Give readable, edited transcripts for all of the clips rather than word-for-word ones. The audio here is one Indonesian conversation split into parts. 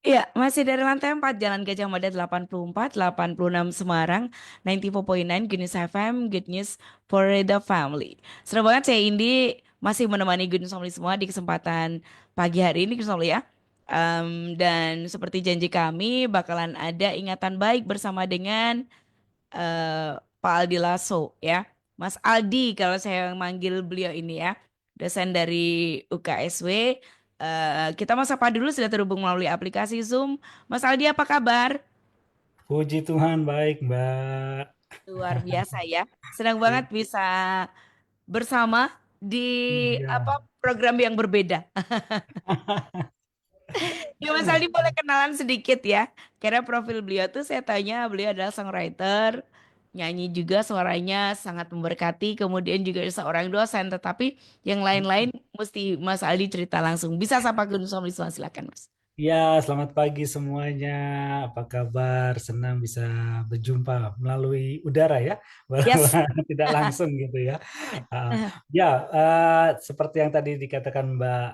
Iya, masih dari lantai 4 Jalan Gajah Mada 84, 86 Semarang, 94.9 Good News FM, Good News for the Family. Seru banget saya Indi masih menemani Good News Family semua di kesempatan pagi hari ini Good News Family ya. Dan seperti janji kami bakalan ada ingatan baik bersama dengan Pak Aldi Lasso ya. Mas Aldi kalau saya manggil beliau ini ya, dosen dari UKSW. Kita mau sapa dulu sudah terhubung melalui aplikasi Zoom. Mas Aldi apa kabar? Puji Tuhan baik, Mbak. Luar biasa ya. Senang banget bisa bersama di Iya. program yang berbeda. Ya Mas Aldi boleh kenalan sedikit ya. Karena profil beliau tuh saya tanya beliau adalah songwriter, nyanyi juga suaranya sangat memberkati, kemudian juga seorang dosen. Tetapi yang lain-lain mesti Mas Aldi cerita langsung. Bisa sapa Gunung Somliswa, silakan Mas. Ya, selamat pagi semuanya. Apa kabar? Senang bisa berjumpa melalui udara ya, Yes. walaupun tidak langsung gitu ya. Ah, ya, seperti yang tadi dikatakan Mbak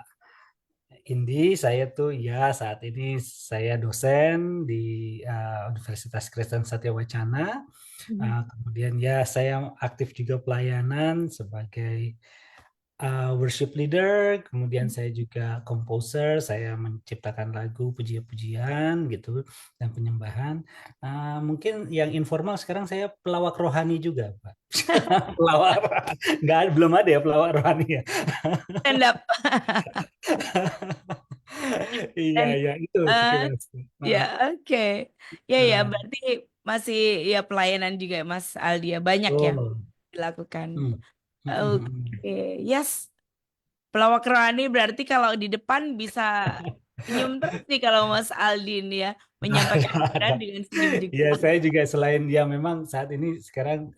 Indi, saya tuh ya saat ini saya dosen di Universitas Kristen Satya Wacana. Kemudian ya saya aktif juga pelayanan sebagai worship leader, kemudian saya juga composer, saya menciptakan lagu pujian-pujian gitu dan penyembahan. Mungkin yang informal sekarang saya pelawak rohani juga, Pak. Pelawak, nggak, belum ada ya pelawak rohani ya. Stand up. Iya, Dan iya itu eh, sekilas. ya Nah, oke. Ya ya nah, berarti masih ya pelayanan juga ya, Mas Aldi ya banyak ya betul. dilakukan. Hmm. Hmm, hmm, Oke, hmm. yes. Pelawak rohani berarti kalau di depan bisa senyum terus nih kalau Mas Aldin ya menyampaikan kebenaran dengan senyum juga. Ya, saya juga selain ya memang saat ini sekarang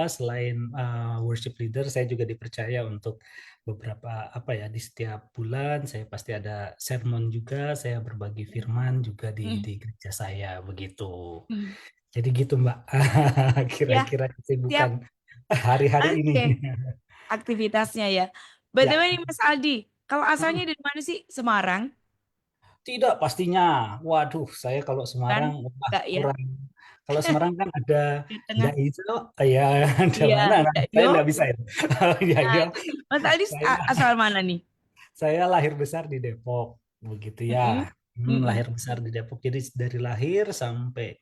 selain worship leader, saya juga dipercaya untuk beberapa ya di setiap bulan saya pasti ada sermon juga, saya berbagi firman juga di Hmm, gereja saya begitu. hmm. Jadi gitu Mbak, Ya, kira-kira kesibukan siap. hari-hari ini. Oke, aktivitasnya ya. Ya, BTW nih Mas Aldi, kalau asalnya mm, dari mana sih? Semarang, tidak pastinya. Waduh, saya kalau kan? Semarang wah Enggak ya? kurang. Kalau Semarang kan ada Di tengah. ndak itu, ya ada Iya, mana? Nah, enggak saya yo. nggak bisa itu. Ya, Nah, ya. itu. Mas Aldi Saya asal mana nih? saya lahir besar di Depok, begitu ya. Mm-mm, mm-mm. Lahir besar di Depok. Jadi dari lahir sampai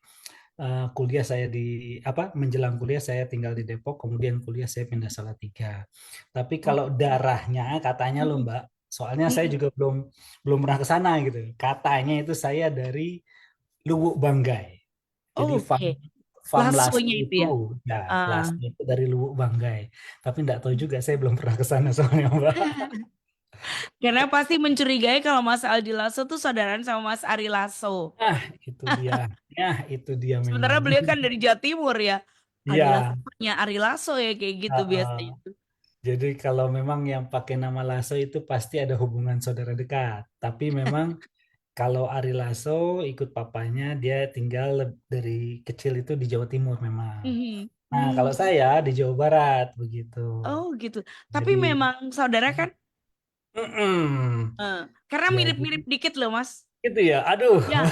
kuliah saya di menjelang kuliah saya tinggal di Depok, kemudian kuliah saya pindah Salatiga. Tapi kalau Oke. darahnya katanya loh Mm-mm, Mbak, soalnya saya mm-mm. juga belum belum pernah ke sana gitu. Katanya itu saya dari Luwuk Banggai. Jadi Oke. Fam Lasem Lasonya itu itu ya. ya Ah. Lasem itu dari Luwuk Banggai. Tapi enggak tahu juga saya belum pernah ke sana soalnya Mbak. Karena pasti mencurigai kalau Mas Aldi Lasso tuh saudaraan sama Mas Ari Lasso. Ah, itu dia. Ya, itu dia Sementara memang. beliau kan dari Jawa Timur ya. Ari Lasso Iya, punya Ari Lasso ya kayak gitu biasanya heeh. tuh. Jadi kalau memang yang pakai nama Lasso itu pasti ada hubungan saudara dekat. Tapi memang kalau Ari Lasso ikut papanya, dia tinggal dari kecil itu di Jawa Timur memang. Mhm. Nah, kalau Hmm. saya di Jawa Barat begitu. Oh gitu. Tapi Jadi, memang saudara kan? mm-mm. Eh, karena Jadi mirip-mirip dikit loh Mas. gitu ya. Aduh, Ya,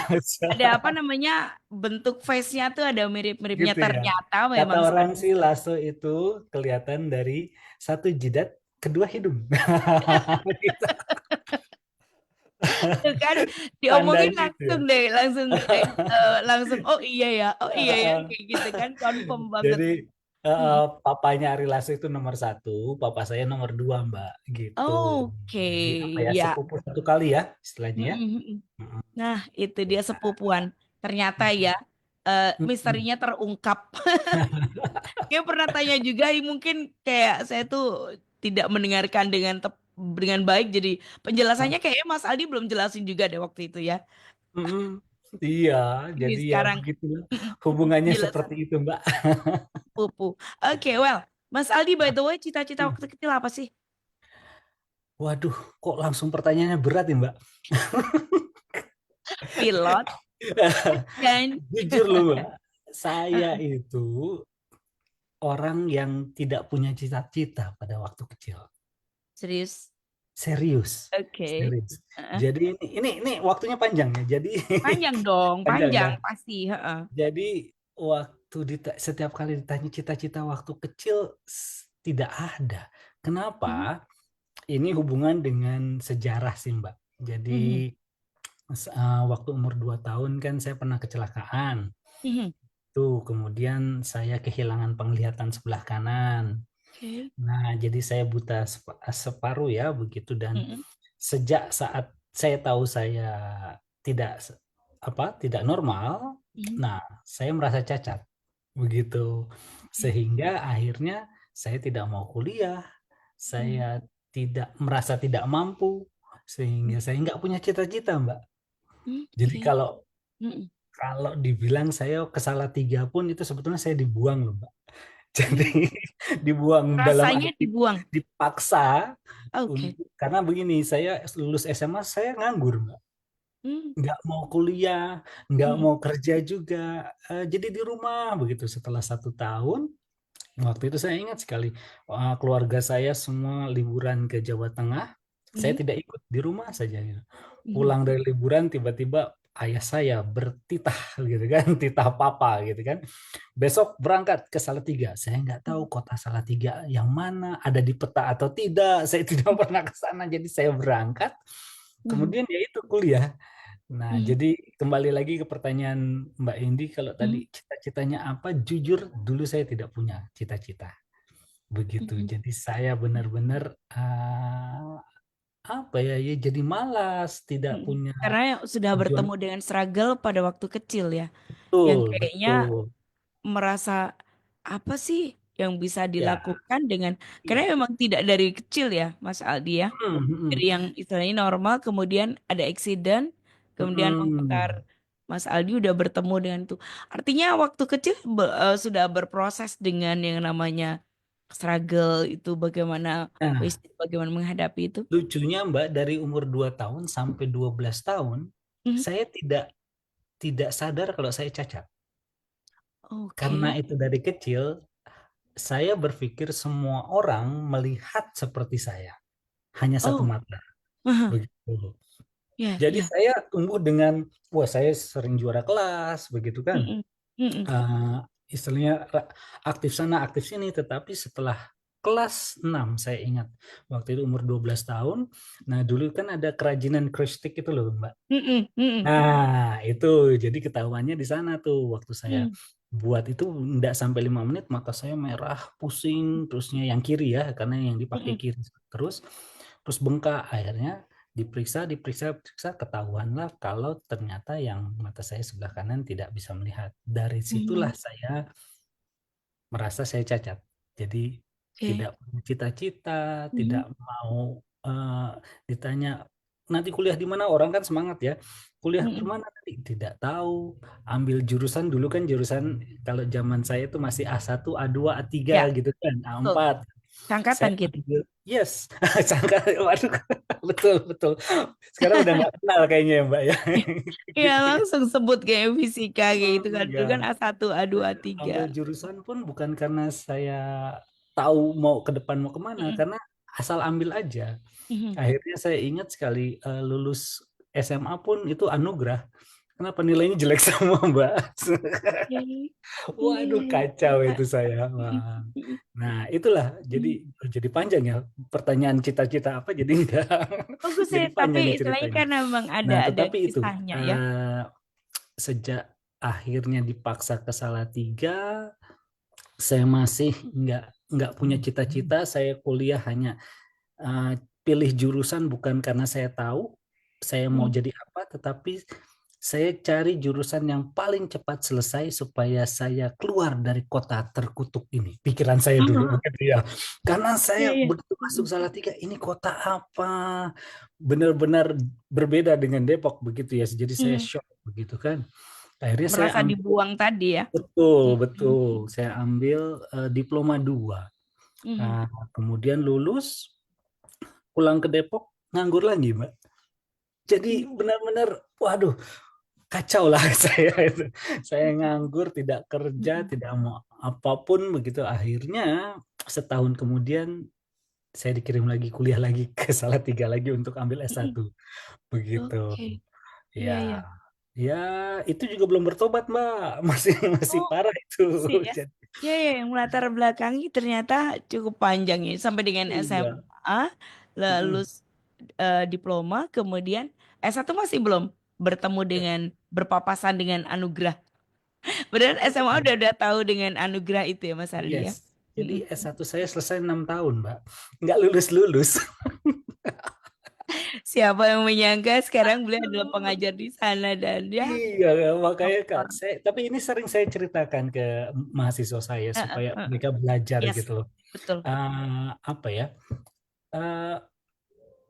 ada apa namanya bentuk face-nya tuh ada mirip-miripnya gitu ya. ternyata Kata memang orang saudara. sih Lasso itu kelihatan dari satu jidat, kedua hidung. Gitu. Tuh kan diomongin Tandanya itu ya. langsung deh, langsung oh iya ya Heeh. kayak gitu kan confirm banget. Jadi Hmm. papanya Ari Lasso itu nomor satu, papa saya nomor dua Mbak, gitu. Oke, Jadi apa ya ya. sepupu satu kali ya istilahnya ya. Mm-mm, mm-mm. Mm-mm. Nah, itu dia sepupuan. Ternyata ya, Mm-mm. misterinya terungkap. Kayak pernah tanya juga, mungkin kayak saya tuh tidak mendengarkan dengan baik. Jadi penjelasannya kayaknya Mas Aldi belum jelasin juga deh waktu itu ya. Mm-mm. Iya, Ini jadi ya sekarang begitu mm-mm, hubungannya penjelasan seperti itu Mbak. sepupu. Oke, well, Mas Aldi by the way, cita-cita waktu kecil apa sih? Waduh, kok langsung pertanyaannya berat ya Mbak? Pilot, kan? Jujur loh Mbak, saya itu orang yang tidak punya cita-cita pada waktu kecil. Serius? serius, Oke. serius. Heeh. Jadi ini waktunya panjang ya. Jadi Panjang dong, panjang ya. panjang pasti. Heeh. Jadi waktu setiap kali ditanya cita-cita waktu kecil tidak ada. Mhm, Kenapa? Ini hubungan dengan sejarah sih Mbak. Jadi mhm, waktu umur 2 tahun kan saya pernah kecelakaan. mhm. Tuh, kemudian saya kehilangan penglihatan sebelah kanan. Oke. Nah, jadi saya buta separuh ya begitu dan Mhm, sejak saat saya tahu saya tidak tidak normal, mhm, nah saya merasa cacat begitu. oke. Sehingga akhirnya saya tidak mau kuliah, saya Mhm, merasa tidak mampu, mhm, sehingga saya nggak punya cita-cita, Mbak. Jadi oke. kalau Mhm, kalau dibilang saya kesalah tiga pun itu sebetulnya saya dibuang loh, Mbak. Jadi mhm. dibuang dalam Rasanya arti dibuang. dipaksa Oke. untuk karena begini saya lulus SMA saya nganggur Mbak, Mhm, nggak mau kuliah, nggak mhm, mau kerja juga. Jadi di rumah begitu setelah 1 tahun. Waktu itu saya ingat sekali, keluarga saya semua liburan ke Jawa Tengah, saya mhm, tidak ikut, di rumah saja gitu. mhm, Pulang dari liburan tiba-tiba ayah saya bertitah gitu kan, titah papa gitu kan. Besok berangkat ke Salatiga. Saya nggak tahu mhm, kota Salatiga yang mana, ada di peta atau tidak. Saya tidak pernah ke sana, jadi saya berangkat. mhm, Kemudian ya itu kuliah. Nah, mhm, jadi kembali lagi ke pertanyaan Mbak Indi, kalau tadi mhm, cita-citanya apa? Jujur, dulu saya tidak punya cita-cita. Begitu. mhm, Jadi saya benar-benar apa ya, ya jadi malas, tidak mhm. punya Karena sudah tujuan. bertemu dengan struggle pada waktu kecil ya, yang Betul, kayaknya betul. merasa apa sih yang bisa Ya, dilakukan dengan karena iya. memang tidak dari kecil ya Mas Aldi ya, dari Mm, yang istilahnya normal kemudian ada accident mm, kemudian memutar mm. Mas Aldi udah bertemu dengan itu artinya waktu kecil sudah berproses dengan yang namanya struggle itu bagaimana Nah, bagaimana menghadapi itu. lucunya Mbak, dari umur 2 tahun sampai 12 tahun, Mhm. saya tidak tidak sadar kalau saya cacat. Karena Oke. itu dari kecil, saya berpikir semua orang melihat seperti saya, hanya satu Oh. mata. Aha. Begitu. Ya, Jadi ya. saya tumbuh dengan, wah saya sering juara kelas, begitu kan. Mm-mm. Mm-mm. Eh, Istilahnya aktif sana, aktif sini. Tetapi setelah kelas 6 saya ingat, waktu itu umur 12 tahun, nah dulu kan ada kerajinan kristik itu loh Mbak. Mm-mm. Mm-mm. Nah, itu jadi ketahuannya di sana tuh waktu saya Mm-mm. buat itu enggak sampai 5 menit mata saya merah, pusing, terusnya yang kiri ya karena yang dipakai Mm-mm. kiri terus terus bengkak. Akhirnya diperiksa, diperiksa, diperiksa, ketahuanlah kalau ternyata yang mata saya sebelah kanan tidak bisa melihat. Dari situlah Mm-mm. saya merasa saya cacat. Jadi tidak Oke. punya cita-cita, tidak Mhm. mau ditanya nanti kuliah di mana, orang kan semangat ya. Kuliah di Mm-mm. mana nanti tidak tahu. Ambil jurusan dulu kan jurusan kalau zaman saya itu masih A1, A2, A3 Ya, gitu kan, betul. A4. Saya Sangkatan kita. ambil yes, sangka waduh betul betul. Sekarang udah nggak kenal kayaknya ya Mbak ya. Iya, Gitu ya. langsung sebut kayak fisika kayak gitu kan. Itu kan Ya. A1, A2, A3. Ambil jurusan pun bukan karena saya tahu mau ke depan mau kemana, Mm-mm. karena asal ambil aja. Mhm. Akhirnya saya ingat sekali lulus SMA pun itu anugerah. Kenapa nilainya jelek semua, Mbak? Iya, iya, Waduh, iya, iya. kacau Iya. itu saya. Mm-mm. Wah. Mm-mm. Nah, itulah Mm. jadi panjang ya pertanyaan cita-cita apa jadi enggak. Bagus ya, Jadi tapi panjang nih istilahnya ceritanya. karena memang ada Nah, ada tetapi itu kisahnya ya. sejak akhirnya dipaksa ke Salatiga, saya masih nggak punya cita-cita. Saya kuliah hanya eh, pilih jurusan bukan karena saya tahu saya mau Mm. jadi apa, tetapi saya cari jurusan yang paling cepat selesai supaya saya keluar dari kota terkutuk ini. Pikiran saya dulu begitu ya. Karena saya Iya, iya. begitu masuk Mm-mm. Salatiga, ini kota apa? Benar-benar berbeda dengan Depok begitu ya. Jadi saya Mm. shock begitu kan. Akhirnya saya Merasa ambil. dibuang tadi ya. Betul, Mm-mm. betul. Saya ambil diploma 2. Mhm. Nah, kemudian lulus, pulang ke Depok, nganggur lagi, Mbak. Jadi Mm. benar-benar, waduh, kacau lah saya itu. Saya nganggur, tidak kerja, Mm-mm. tidak mau apapun begitu. Akhirnya setahun kemudian saya dikirim lagi kuliah lagi ke Salatiga lagi untuk ambil Mm-mm. S1 begitu. Oke. Ya, Iya, iya. ya itu juga belum bertobat Mbak, masih masih Oh, parah itu. sih ya. Jadi, Ya, ya, yang melatar belakangi ternyata cukup panjang ya. Sampai dengan iya. SMA, Mm-mm. lulus diploma, kemudian S1 masih belum bertemu dengan, berpapasan dengan anugerah. Benar SMA udah tahu dengan anugerah itu ya Mas Aldi ya. Yes. Jadi Mm-mm. S1 saya selesai 6 tahun, Mbak. Nggak lulus-lulus. Siapa yang menyangka sekarang beliau adalah pengajar di sana dan ya. Iya, makanya Kak, Dokter. tapi ini sering saya ceritakan ke mahasiswa saya Heeh, supaya heeh. mereka belajar Yes, gitu loh. betul. Apa ya? eh,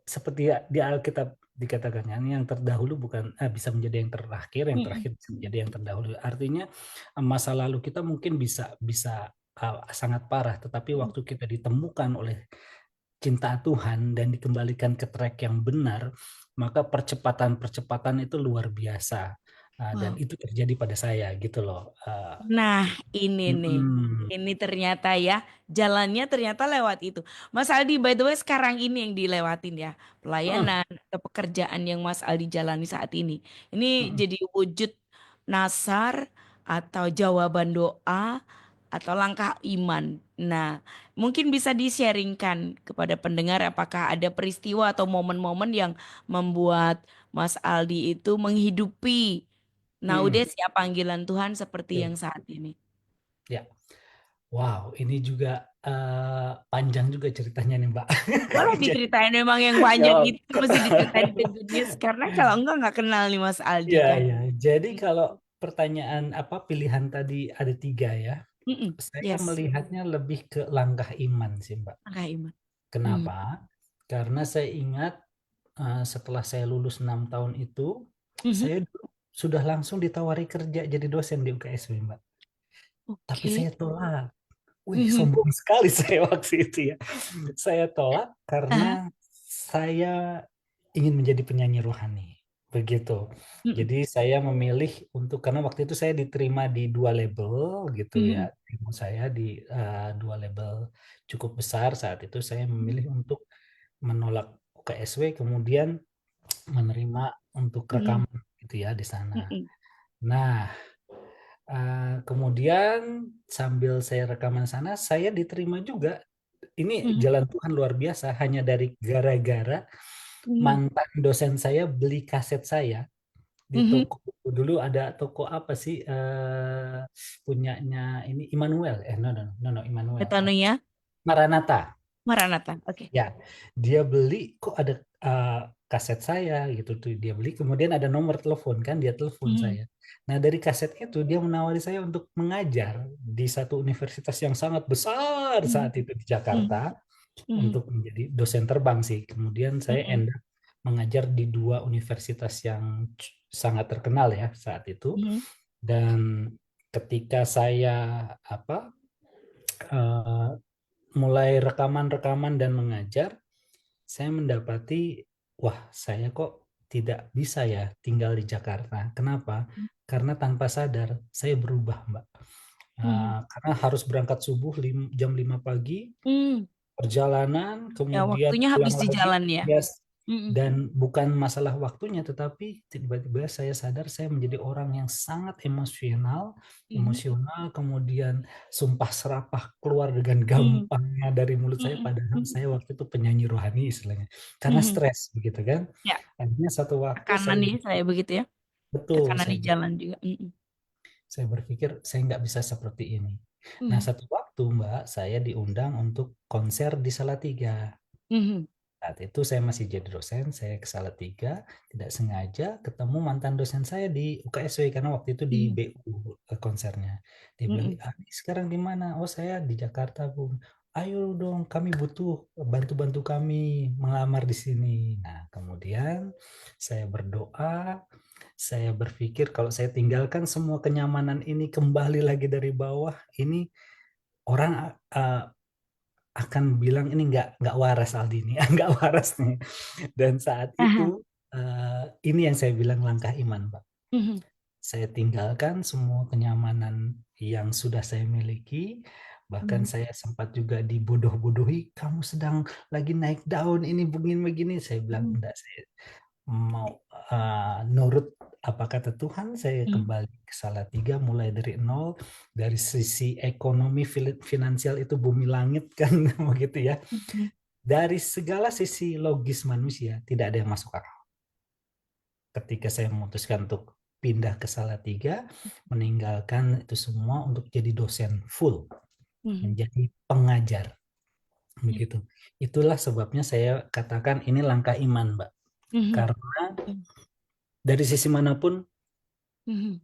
Seperti ya di Alkitab dikatakan kan, yang terdahulu bukan bisa menjadi yang terakhir, yang Mm-mm. terakhir bisa menjadi yang terdahulu. Artinya masa lalu kita mungkin bisa bisa sangat parah, tetapi Mm-mm. waktu kita ditemukan oleh cinta Tuhan dan dikembalikan ke track yang benar, maka percepatan-percepatan itu luar biasa. Dan Wow. itu terjadi pada saya gitu loh. Nah, ini nih. Mm-mm. Ini ternyata ya, jalannya ternyata lewat itu. Mas Aldi, by the way, sekarang ini yang dilewatin ya. Mm-mm. Pelayanan atau pekerjaan yang Mas Aldi jalani saat ini. Ini Mm-mm. jadi wujud nasar atau jawaban doa atau langkah iman. Nah, mungkin bisa di-sharingkan kepada pendengar apakah ada peristiwa atau momen-momen yang membuat Mas Aldi itu menghidupi. Nah, udah Mm-mm. siap panggilan Tuhan seperti yang Oke. saat ini. Ya, wow, ini juga panjang juga ceritanya nih Mbak. Boleh Jadi, diceritain memang yang panjang ya, itu mesti diceritain ke Good News karena kalau enggak nggak kenal nih Mas Aldi ya, kan. ya. Jadi kalau pertanyaan apa pilihan tadi ada tiga ya, Mm-mm. saya Yes, melihatnya lebih ke langkah iman sih Mbak. langkah iman. Mm. Kenapa? Karena saya ingat setelah saya lulus 6 tahun itu, Mhm. saya dulu sudah langsung ditawari kerja jadi dosen di UKSW Mbak. Tapi Oke. saya tolak. Wih, Mhm. sombong sekali saya waktu itu ya. Saya tolak karena Aha. saya ingin menjadi penyanyi rohani. Begitu. Mm-mm. Jadi saya memilih untuk karena waktu itu saya diterima di dua label gitu ya. Mhm. Demo saya di dua label cukup besar saat itu saya memilih untuk menolak UKSW kemudian menerima untuk Mhm. rekaman gitu ya di sana. Mhm. Nah, kemudian sambil saya rekaman sana, saya diterima juga. Ini Mhm. jalan Tuhan luar biasa, hanya dari gara-gara Mhm. mantan dosen saya beli kaset saya di Mhm. toko. Dulu ada toko apa sih punyanya ini Immanuel. No, no, no, no, Immanuel. Metanoia Maranatha. Maranatha. Oke. Ya, dia beli kok ada uh, kaset saya gitu tuh dia beli. Kemudian ada nomor telepon kan dia telepon Mhm. saya. Nah dari kaset itu dia menawari saya untuk mengajar di satu universitas yang sangat besar Mhm. saat itu di Jakarta Mhm. Mhm. untuk menjadi dosen terbang sih. Kemudian saya Mhm. endah mengajar di dua universitas yang sangat terkenal ya saat itu. Mhm. Dan ketika saya apa uh, mulai rekaman-rekaman dan mengajar saya mendapati, wah, saya kok tidak bisa ya tinggal di Jakarta. Kenapa? Karena tanpa sadar saya berubah, Mbak. Mhm. Karena harus berangkat subuh jam 5 pagi, Mhm. perjalanan, Ya, kemudian waktunya habis pulang di lagi. jalan ya. Yes. Mhm. Dan bukan masalah waktunya, tetapi tiba-tiba saya sadar saya menjadi orang yang sangat emosional, Mhm. kemudian sumpah serapah keluar dengan Mhm. gampangnya dari mulut saya, Mhm. padahal Mhm. saya waktu itu penyanyi rohani istilahnya. Karena Mhm. stres, begitu kan. Ya, Akhirnya satu waktu tekanan saya nih saya begitu ya. betul, Tekanan di jalan juga. Mm-mm. saya berpikir saya nggak bisa seperti ini. Nah, Mhm. satu waktu Mbak, saya diundang untuk konser di Salatiga. Mhm. Saat itu saya masih jadi dosen, saya ke Salatiga, tidak sengaja ketemu mantan dosen saya di UKSW karena waktu itu di Mhm. BU konsernya. Dia bilang, Mhm. "Ah, sekarang di mana?" "Oh, saya di Jakarta, Bung." "Ayo dong, kami butuh bantu-bantu kami melamar di sini." Nah, kemudian saya berdoa, saya berpikir kalau saya tinggalkan semua kenyamanan ini kembali lagi dari bawah, ini orang uh, akan bilang ini nggak waras Aldi ini, nggak waras nih. Dan saat itu Aha. ini yang saya bilang langkah iman, Pak. Mhm. Saya tinggalkan semua kenyamanan yang sudah saya miliki, Bahkan Mhm. saya sempat juga dibodoh-bodohi, kamu sedang lagi naik daun ini begini-begini. Saya bilang, Mhm. enggak, saya mau nurut apa kata Tuhan, saya Mhm. kembali ke Salatiga mulai dari nol. Dari sisi ekonomi finansial itu bumi langit kan begitu ya. Mhm. Dari segala sisi logis manusia tidak ada yang masuk akal. Ketika saya memutuskan untuk pindah ke Salatiga, meninggalkan itu semua untuk jadi dosen full, Mhm. menjadi pengajar Ya. begitu. Itulah sebabnya saya katakan ini langkah iman, Mbak. Mhm. Karena dari sisi manapun Mhm.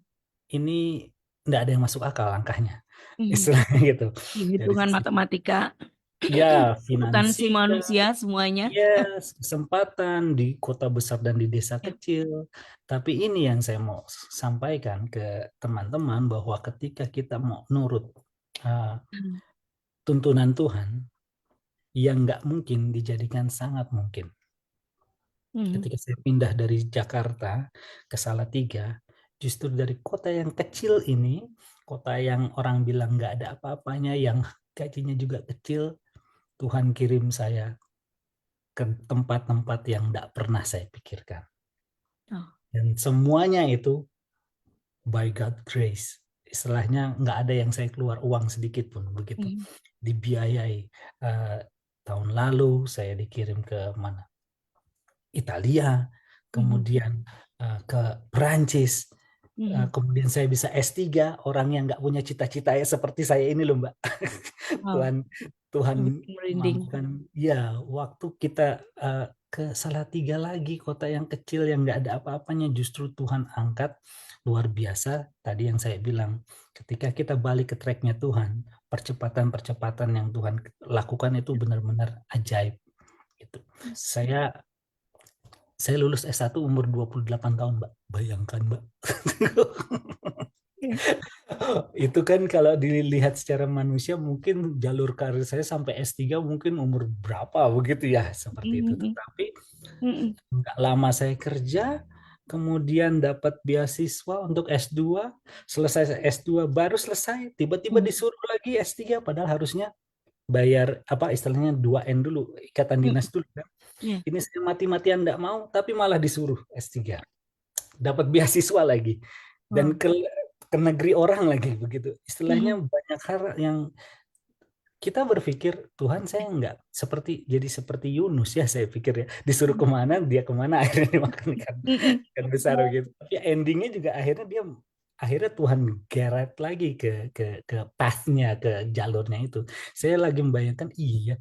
ini tidak ada yang masuk akal langkahnya. Mhm. Istilahnya gitu. Dari Hitungan sisi matematika ya akuntansi finansial, manusia semuanya. yes, kesempatan di kota besar dan di desa Ya. kecil. Tapi ini yang saya mau sampaikan ke teman-teman bahwa ketika kita mau nurut uh, Mhm. tuntunan Tuhan, yang nggak mungkin dijadikan sangat mungkin. Mhm. Ketika saya pindah dari Jakarta ke Salatiga, justru dari kota yang kecil ini, kota yang orang bilang nggak ada apa-apanya, yang gajinya juga kecil, Tuhan kirim saya ke tempat-tempat yang nggak pernah saya pikirkan. Oh. Dan semuanya itu by God grace. Istilahnya nggak ada yang saya keluar uang sedikit pun begitu. Mhm. Dibiayai. Eh, tahun lalu saya dikirim ke mana? Italia, Mhm. kemudian ke Perancis, Mhm. kemudian saya bisa S3, orang yang nggak punya cita-cita ya seperti saya ini loh Mbak. Wow, Tuhan Tuhan bikin merinding. mampukan ya waktu kita uh, ke Salatiga lagi, kota yang kecil yang nggak ada apa-apanya, justru Tuhan angkat luar biasa. Tadi yang saya bilang, ketika kita balik ke tracknya Tuhan, percepatan-percepatan yang Tuhan lakukan itu benar-benar ajaib gitu. Yes. Saya lulus S1 umur 28 tahun, Mbak. Bayangkan, Mbak. Ya. Itu kan kalau dilihat secara manusia mungkin jalur karir saya sampai S3 mungkin umur berapa begitu ya, seperti itu. Mhm. Tetapi Mhm. nggak lama saya kerja, kemudian dapat beasiswa untuk S2, selesai S2 baru selesai, tiba-tiba Mhm. disuruh lagi S3 padahal harusnya bayar apa istilahnya 2N dulu, ikatan Mhm. dinas dulu kan. Ya. Ini saya mati-matian nggak mau, tapi malah disuruh S3. Dapat beasiswa lagi dan Wow. ke negeri orang lagi begitu. Istilahnya Mhm. banyak hal yang kita berpikir Tuhan saya nggak seperti jadi seperti Yunus ya saya pikir ya disuruh kemana dia kemana akhirnya dimakan ikan Mhm. ikan besar begitu. Tapi endingnya juga akhirnya dia akhirnya Tuhan geret lagi ke pathnya ke jalurnya itu. Saya lagi membayangkan iya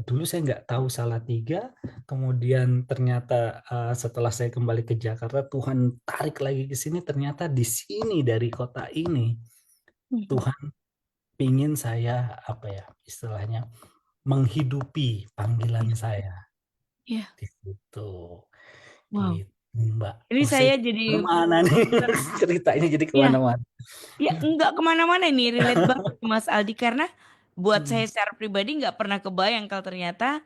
dulu saya nggak tahu Salatiga, kemudian ternyata setelah saya kembali ke Jakarta, Tuhan tarik lagi ke sini, ternyata di sini dari kota ini, Mhm. Tuhan pingin saya, apa ya, istilahnya, menghidupi panggilan Ya. saya Ya. di situ. Wow. Gitu, Mbak. Ini Oh, saya saya jadi kemana nih? Ceritanya jadi ya, kemana-mana. ya nggak kemana-mana nih, relate banget nih, Mas Aldi, karena buat saya Hmm. secara pribadi nggak pernah kebayang kalau ternyata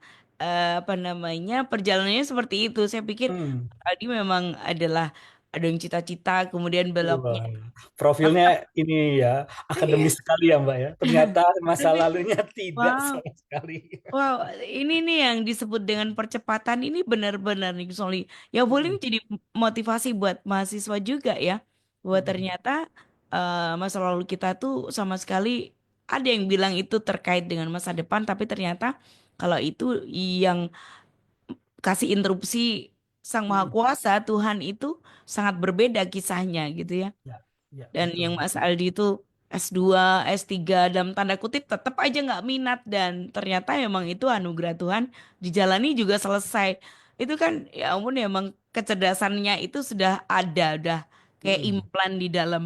apa namanya perjalanannya seperti itu. Saya pikir Hmm. Aldi memang adalah ada yang cita-cita kemudian beloknya. Wah, profilnya ini ya akademis Iya. sekali ya Mbak ya. Ternyata masa Tapi lalunya tidak wow. sama sekali. Wow, ini nih yang disebut dengan percepatan ini benar-benar nih Soli. Ya boleh Hmm. ini jadi motivasi buat mahasiswa juga ya. Bahwa Hmm. ternyata masa lalu kita tuh sama sekali ada yang bilang itu terkait dengan masa depan, tapi ternyata kalau itu yang kasih interupsi Sang Maha Hmm. Kuasa Tuhan itu sangat berbeda kisahnya gitu ya. Ya, ya Dan betul. yang Mas Aldi itu S2, S3 dalam tanda kutip tetap aja nggak minat dan ternyata emang itu anugerah Tuhan dijalani juga selesai. Itu kan ya ampun ya emang kecerdasannya itu sudah ada, udah kayak Hmm. implan di dalam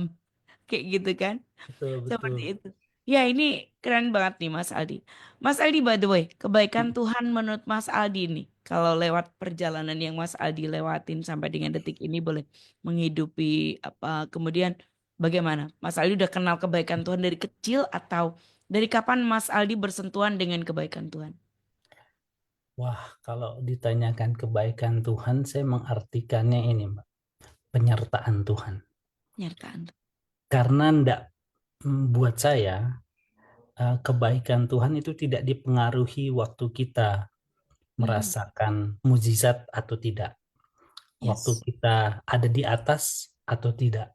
kayak gitu kan. Betul, Seperti betul. itu. Ya ini keren banget nih Mas Aldi. Mas Aldi by the way, kebaikan Hmm. Tuhan menurut Mas Aldi nih. Kalau lewat perjalanan yang Mas Aldi lewatin sampai dengan detik ini boleh menghidupi apa kemudian bagaimana? Mas Aldi udah kenal kebaikan Tuhan dari kecil atau dari kapan Mas Aldi bersentuhan dengan kebaikan Tuhan? Wah, kalau ditanyakan kebaikan Tuhan, saya mengartikannya ini, Mbak, penyertaan Tuhan. Nyertaan. Karena ndak buat saya, kebaikan Tuhan itu tidak dipengaruhi waktu kita Mhm. merasakan mukjizat atau tidak, waktu Yes. kita ada di atas atau tidak.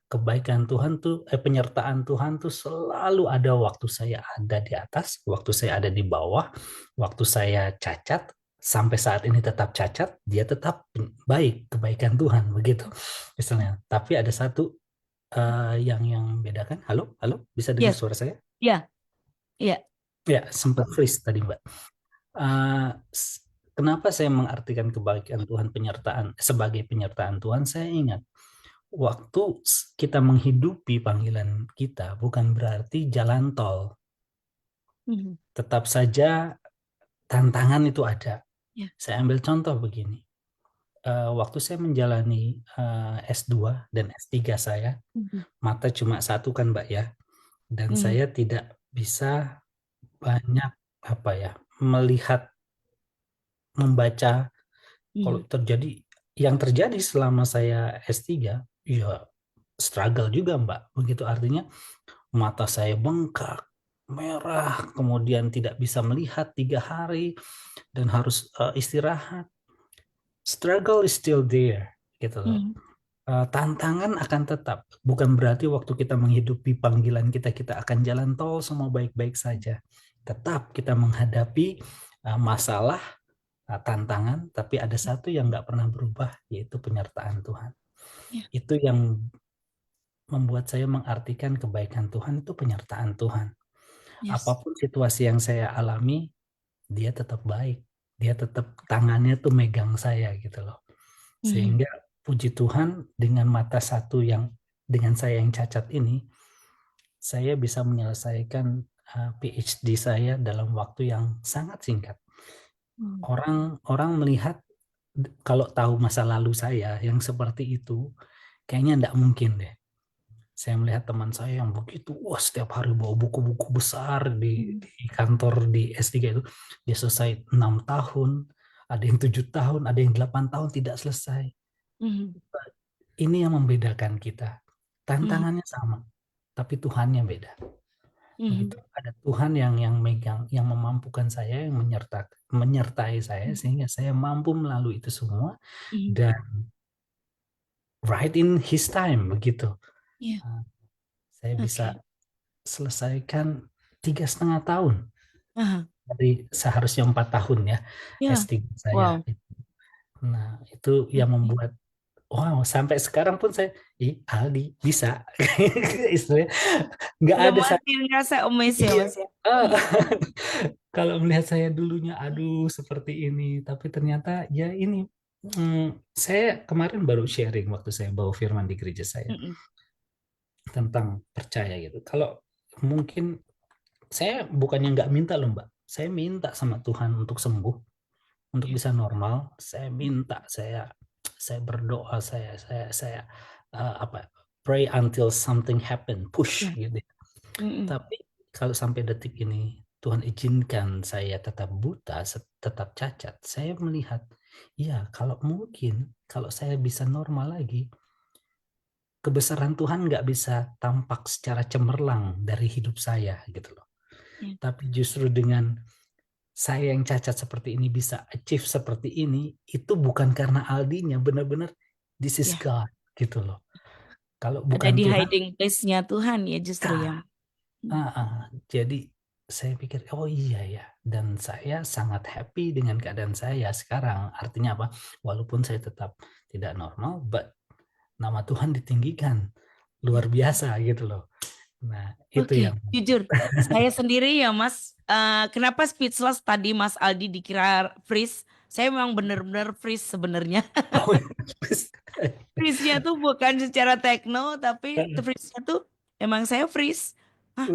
Kebaikan Tuhan tuh, penyertaan Tuhan tuh selalu ada waktu saya ada di atas, waktu saya ada di bawah, waktu saya cacat, sampai saat ini tetap cacat, dia tetap baik, kebaikan Tuhan begitu, misalnya. Tapi ada satu yang bedakan. Halo, halo, bisa dengar Yes. suara saya? Ya, ya. Ya, sempat freeze tadi, Mbak. Eh, s- Kenapa saya mengartikan kebaikan Tuhan penyertaan sebagai penyertaan Tuhan? Saya ingat waktu kita menghidupi panggilan kita bukan berarti jalan tol. Mhm. Tetap saja tantangan itu ada. Ya. Saya ambil contoh begini. Waktu saya menjalani S2 dan S3 saya, Mhm. mata cuma satu kan Mbak ya. Dan Mhm. saya tidak bisa banyak apa ya, melihat, membaca. Kalau Mhm. terjadi yang terjadi selama saya S3, ya struggle juga Mbak. Begitu artinya mata saya bengkak, merah, kemudian tidak bisa melihat 3 hari dan harus istirahat. Struggle is still there, gitu loh. Mhm. Tantangan akan tetap. Bukan berarti waktu kita menghidupi panggilan kita, kita akan jalan tol semua baik-baik saja. Tetap kita menghadapi masalah, tantangan, tapi ada satu yang nggak pernah berubah, yaitu penyertaan Tuhan. Ya. Itu yang membuat saya mengartikan kebaikan Tuhan itu penyertaan Tuhan. Yes. Apapun situasi yang saya alami, dia tetap baik. Dia tetap tangannya tuh megang saya gitu loh. Mhm. Sehingga puji Tuhan dengan mata satu yang dengan saya yang cacat ini, saya bisa menyelesaikan PhD saya dalam waktu yang sangat singkat. Mhm. Orang melihat kalau tahu masa lalu saya yang seperti itu, kayaknya enggak mungkin deh. Saya melihat teman saya yang begitu, wah setiap hari bawa buku-buku besar Mhm. di kantor di S3 itu, dia selesai 6 tahun, ada yang 7 tahun, ada yang 8 tahun tidak selesai. Mhm. Ini yang membedakan kita. Mhm. Tantangannya sama, tapi Tuhannya beda. Begitu. Mhm. Ada Tuhan yang megang, yang memampukan saya, yang menyertai saya Mhm. sehingga saya mampu melalui itu semua Mhm. dan right in His time begitu. Ya. Nah, saya bisa Oke. selesaikan 3,5 tahun Aha. dari seharusnya 4 tahun ya Ya. S3 saya. Wow. Nah, itu yang Oke. membuat wow, sampai sekarang pun saya, ih Aldi bisa. Istilahnya nggak Udah ada masih ngerasa amazed ya iya. Mas ya? Ah, Iya. kalau melihat saya dulunya, aduh seperti ini, tapi ternyata ya ini, mm, saya kemarin baru sharing waktu saya bawa firman di gereja saya Mhm. tentang percaya gitu. Kalau mungkin saya bukannya nggak minta loh Mbak, saya minta sama Tuhan untuk sembuh, untuk Ya. bisa normal. Saya minta, saya berdoa, saya apa, pray until something happen, push Ya. gitu. Mhm. Tapi kalau sampai detik ini Tuhan izinkan saya tetap buta, tetap cacat, saya melihat, ya kalau mungkin kalau saya bisa normal lagi, kebesaran Tuhan nggak bisa tampak secara cemerlang dari hidup saya gitu loh. Ya. Tapi justru dengan saya yang cacat seperti ini bisa achieve seperti ini, itu bukan karena Aldinya, benar-benar this is Ya. God gitu loh. Kalau Ada bukan di Tuhan, hiding place-nya Tuhan ya justru ya. yang. Mhm. Jadi saya pikir, oh iya ya, dan saya sangat happy dengan keadaan saya sekarang. Artinya apa? Walaupun saya tetap tidak normal, but nama Tuhan ditinggikan, luar Ya. biasa gitu loh. Nah, itu Oke, yang jujur, saya sendiri ya Mas, kenapa speechless tadi Mas Aldi dikira freeze? Saya memang benar-benar freeze sebenarnya. oh, Freeze-nya tuh bukan secara tekno, tapi freeze-nya tuh emang saya freeze. Hah,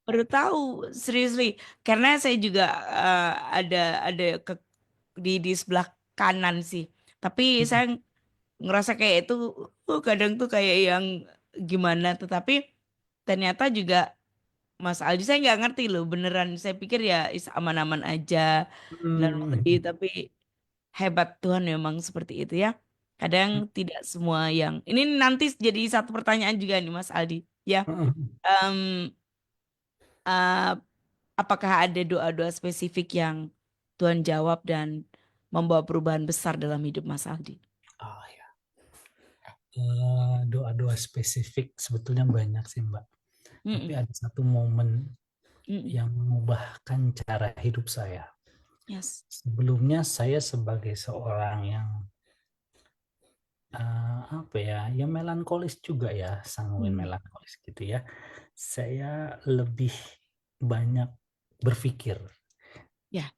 baru tahu, seriously. Karena saya juga ada di sebelah kanan sih. Tapi saya ngerasa kayak itu, kadang tuh kayak yang gimana. Tetapi ternyata juga Mas Aldi saya nggak ngerti loh beneran. Saya pikir ya is aman-aman aja normally, Hmm. tapi hebat Tuhan memang seperti itu ya. Kadang tidak semua yang ini nanti jadi satu pertanyaan juga nih Mas Aldi. Ya, em, eh, apakah ada doa-doa spesifik yang Tuhan jawab dan membawa perubahan besar dalam hidup Mas Aldi? Oh ya, doa-doa spesifik sebetulnya banyak sih Mbak. Tapi Mm-mm. ada satu momen Mm-mm. yang mengubahkan cara hidup saya. Yes. Sebelumnya saya sebagai seorang yang apa ya, ya melankolis juga ya, sanguin Mm. melankolis gitu ya. Saya lebih banyak berpikir, Ya.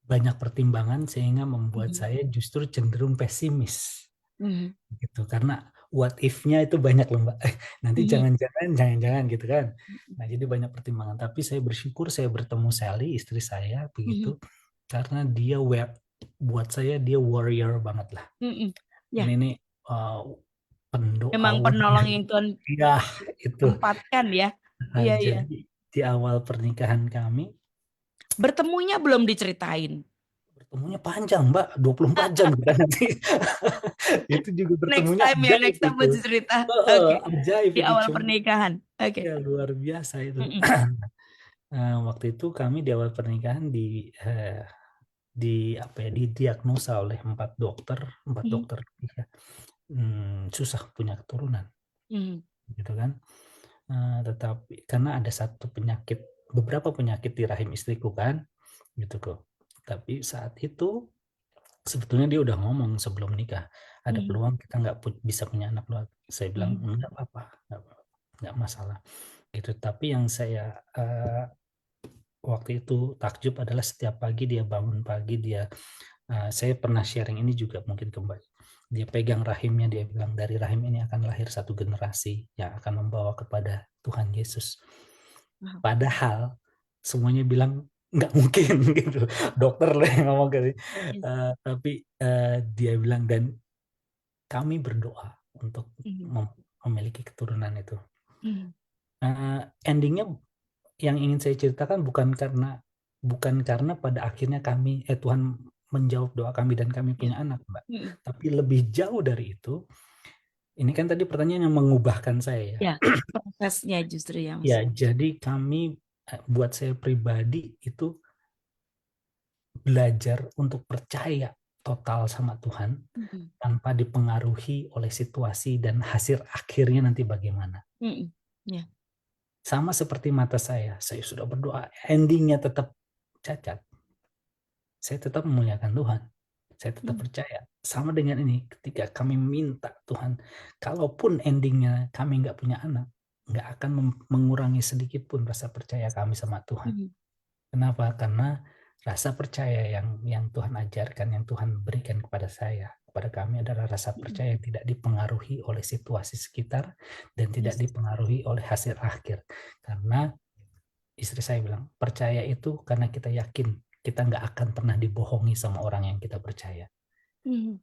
banyak pertimbangan sehingga membuat Mhm. saya justru cenderung pesimis Mhm. gitu. Karena what if-nya itu banyak loh Mbak. Nanti Mhm. jangan-jangan gitu kan. Nah, jadi banyak pertimbangan. Tapi saya bersyukur saya bertemu Sally, istri saya begitu. Mhm. Karena dia buat saya dia warrior banget lah. Mhm. Ya, Ini nih uh, pendoa memang warrior. penolong yang Tuhan Ya, itu. tempatkan ya. Nah, Iya, iya. jadi di awal pernikahan kami Bertemunya belum diceritain. bertemunya panjang, Mbak, 24 jam kita nanti. Itu juga Next bertemunya time ya, ajaib next time itu. buat cerita. Heeh, Oke, ajaib di itu awal cuma pernikahan. Oke. ya luar biasa itu. Mm-mm. Waktu itu kami di awal pernikahan eh, di apa ya didiagnosa oleh empat Mhm. dokter ya. Susah punya keturunan Mhm. gitu kan. Tetapi karena ada satu penyakit, beberapa penyakit di rahim istriku kan, gitu kok. Tapi saat itu sebetulnya dia udah ngomong sebelum nikah, ada Mhm. peluang kita nggak bisa punya anak loh. Saya bilang Mhm. nggak apa-apa, nggak masalah. Gitu. Tapi yang saya waktu itu takjub adalah setiap pagi dia bangun pagi dia, saya pernah sharing ini juga mungkin ke Mbak. Dia pegang rahimnya, dia bilang dari rahim ini akan lahir satu generasi yang akan membawa kepada Tuhan Yesus. Wow. Padahal semuanya bilang nggak mungkin gitu. Dokter lah yang ngomong gitu. Yes. Tapi dia bilang dan kami berdoa untuk Mhm. memiliki keturunan itu. Mhm. Endingnya yang ingin saya ceritakan bukan karena pada akhirnya Tuhan menjawab doa kami dan kami Ya. punya anak, Mbak. Mhm. Tapi lebih jauh dari itu, ini kan tadi pertanyaan yang mengubahkan saya ya. Ya, prosesnya justru ya, Mas. Ya, jadi buat saya pribadi itu belajar untuk percaya total sama Tuhan Mhm. tanpa dipengaruhi oleh situasi dan hasil akhirnya nanti bagaimana. Mhm. Ya. Sama seperti mata saya sudah berdoa, endingnya tetap cacat. Saya tetap memuliakan Tuhan. Saya tetap Mhm. percaya. Sama dengan ini, ketika kami minta Tuhan, kalaupun endingnya kami nggak punya anak, nggak akan mengurangi sedikit pun rasa percaya kami sama Tuhan. Mhm. Kenapa? Karena rasa percaya yang Tuhan ajarkan, yang Tuhan berikan kepada saya, kepada kami adalah rasa Mhm. percaya yang tidak dipengaruhi oleh situasi sekitar dan tidak Yes. dipengaruhi oleh hasil akhir. Karena istri saya bilang, percaya itu karena kita yakin kita nggak akan pernah dibohongi sama orang yang kita percaya. Mhm.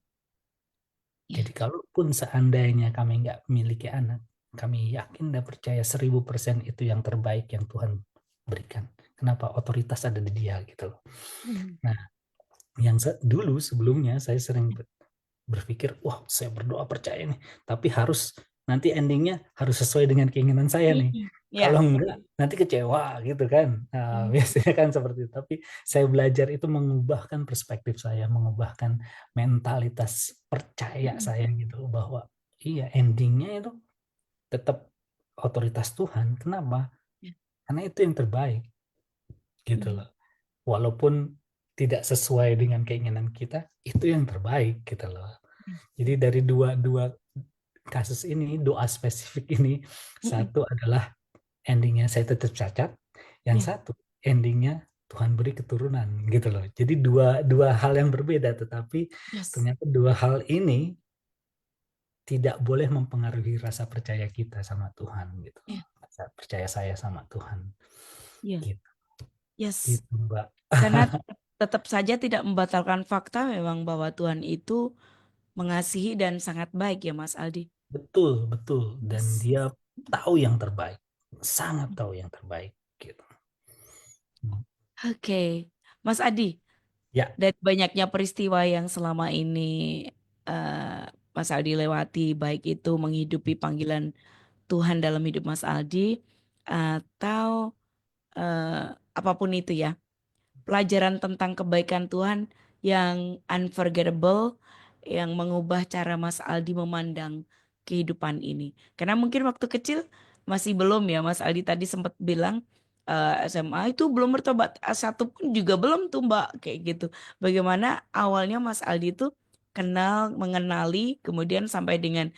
Jadi Ya. kalaupun seandainya kami nggak memiliki anak, kami yakin dan percaya 1000% itu yang terbaik yang Tuhan berikan. Kenapa? Otoritas ada di dia gitu loh. Mhm. Nah, yang dulu sebelumnya saya sering berpikir, wah saya berdoa percaya nih, tapi harus nanti endingnya harus sesuai dengan keinginan saya nih. Mhm. Kalau Ya. enggak, nanti kecewa gitu kan. Nah, Mhm. biasanya kan seperti itu. Tapi saya belajar itu mengubahkan perspektif saya, mengubahkan mentalitas percaya Mhm. saya gitu bahwa iya endingnya itu tetap otoritas Tuhan. Kenapa? Ya. Karena itu yang terbaik gitu Mhm. loh. Walaupun tidak sesuai dengan keinginan kita, itu yang terbaik gitu loh. Ya. Jadi dari dua dua kasus ini, doa spesifik ini, Mhm. satu adalah endingnya saya tetap cacat, yang Ya. satu endingnya Tuhan beri keturunan gitu loh. Jadi dua dua hal yang berbeda, tetapi Yes. ternyata dua hal ini tidak boleh mempengaruhi rasa percaya kita sama Tuhan gitu. Ya. Rasa percaya saya sama Tuhan Ya. gitu, Yes. gitu Mbak. Karena tetap saja tidak membatalkan fakta memang bahwa Tuhan itu mengasihi dan sangat baik ya Mas Aldi. Betul, betul. Dan Yes. dia tahu yang terbaik, sangat tahu yang terbaik gitu. Oke, Mas Adi, Ya, dari banyaknya peristiwa yang selama ini Mas Aldi lewati, baik itu menghidupi panggilan Tuhan dalam hidup Mas Aldi atau eh, apapun itu ya. Pelajaran tentang kebaikan Tuhan yang unforgettable, yang mengubah cara Mas Aldi memandang kehidupan ini. Karena mungkin waktu kecil masih belum ya, Mas Aldi tadi sempat bilang SMA itu belum bertobat, satu pun juga belum tuh Mbak, kayak gitu. Bagaimana awalnya Mas Aldi itu kenal, mengenali, kemudian sampai dengan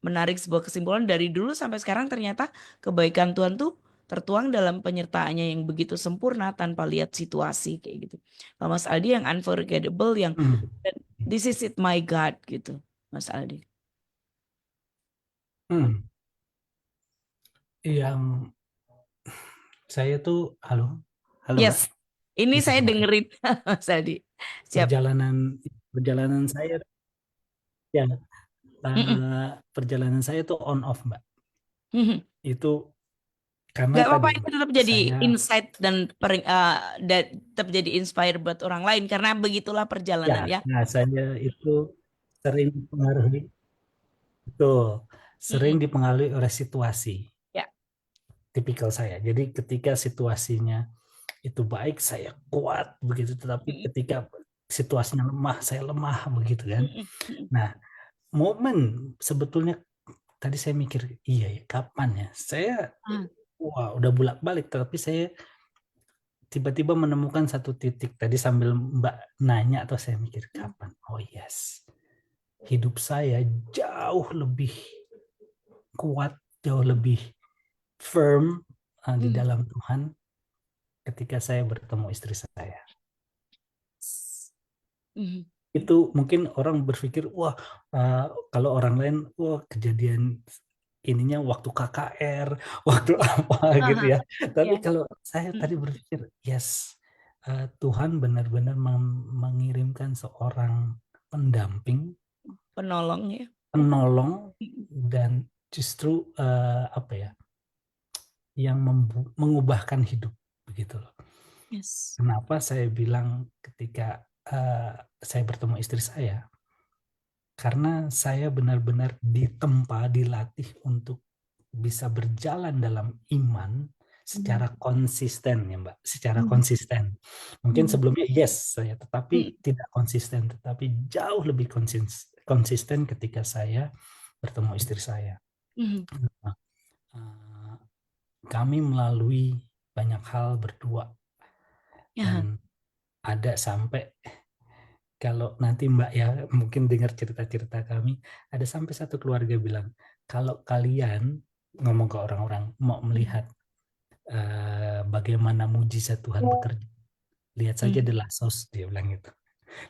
menarik sebuah kesimpulan dari dulu sampai sekarang ternyata kebaikan Tuhan tuh tertuang dalam penyertaannya yang begitu sempurna tanpa lihat situasi kayak gitu. Kalau Mas Aldi yang unforgettable yang Hmm. this is it my God gitu, Mas Aldi. Hmm. Yang saya tuh, halo, halo Mbak, Yes, ini bisa saya dengar? dengerin Mas Aldi. Siap. Perjalanan perjalanan saya ya, Mm-mm. perjalanan saya tuh on off Mbak. Mhm. Itu karena Gak apa-apa tadi itu Mbak, tetap jadi saya insight dan tetap jadi inspire buat orang lain karena begitulah ya, perjalanan ya. nah saya itu sering dipengaruhi, betul, sering Mm-mm. dipengaruhi oleh situasi, Ya. tipikal saya. Jadi ketika situasinya itu baik, saya kuat begitu, tetapi Mm-mm. ketika situasinya lemah, saya lemah begitu kan. Mm-mm. Mm-mm. Nah, momen sebetulnya tadi saya mikir, iya ya, kapan ya? Saya Ah, wah udah bolak-balik, tapi saya tiba-tiba menemukan satu titik tadi sambil Mbak nanya atau saya mikir mm, kapan? Oh yes, hidup saya jauh lebih kuat, jauh lebih firm di mm. dalam Tuhan ketika saya bertemu istri saya. Mhm. Itu mungkin orang berpikir, wah, eh, kalau orang lain, wah, kejadian ininya waktu KKR, waktu apa gitu Aha, ya. Tapi ya. kalau saya tadi Mm-mm. berpikir, yes, Tuhan benar-benar mengirimkan seorang pendamping, Penolong ya. penolong, Mm-mm. dan justru apa ya, yang mengubahkan hidup begitu loh. Yes. Kenapa saya bilang ketika saya bertemu istri saya, karena saya benar-benar ditempa, dilatih untuk bisa berjalan dalam iman Mhm. secara konsisten ya Mbak, secara Mhm. konsisten. Mungkin Mhm. sebelumnya yes saya, tetapi Mhm. tidak konsisten, tetapi jauh lebih konsisten ketika saya bertemu istri saya. Mhm. Nah, kami melalui banyak hal berdua, Aha. dan ada sampai, kalau nanti Mbak ya mungkin dengar cerita-cerita kami, ada sampai satu keluarga bilang, kalau kalian ngomong ke orang-orang mau Mhm. melihat bagaimana mujizat Tuhan bekerja, lihat saja Mhm. The Last House, dia bilang gitu.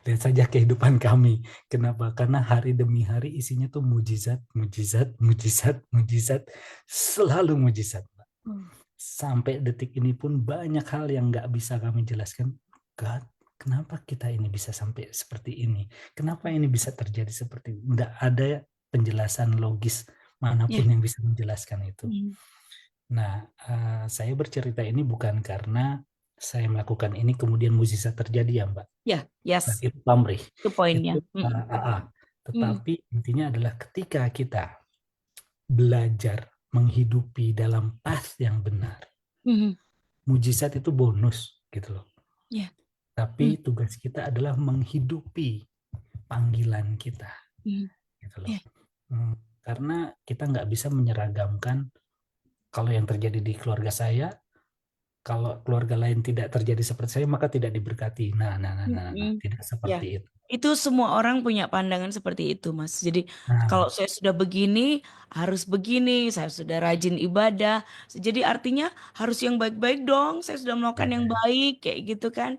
Lihat saja kehidupan kami. Kenapa? Karena hari demi hari isinya tuh mujizat, mujizat, mujizat, mujizat, selalu mujizat. Mhm. Sampai detik ini pun banyak hal yang nggak bisa kami jelaskan. God, kenapa kita ini bisa sampai seperti ini? Kenapa ini bisa terjadi seperti ini? Nggak ada penjelasan logis Ya. manapun yang bisa menjelaskan itu. Mhm. Nah, saya bercerita ini bukan karena saya melakukan ini kemudian mukjizat terjadi ya, Mbak. Ya, yes. Dan itu pamrih. Itu poinnya. Itu Mhm. Mhm. tetapi intinya adalah ketika kita belajar menghidupi dalam path yang benar, Mhm. mujizat itu bonus gitu loh. Ya. Tapi Mhm. tugas kita adalah menghidupi panggilan kita Mhm. gitu loh. Ya. Hmm, Karena kita nggak bisa menyeragamkan kalau yang terjadi di keluarga saya, kalau keluarga lain tidak terjadi seperti saya maka tidak diberkati. Nah, Mhm. tidak Ya. seperti itu. Itu semua orang punya pandangan seperti itu, Mas. Jadi kalau Nah, saya sudah begini, harus begini. Saya sudah rajin ibadah. Jadi artinya harus yang baik-baik dong. Saya sudah melakukan yang ya, baik, kayak gitu kan.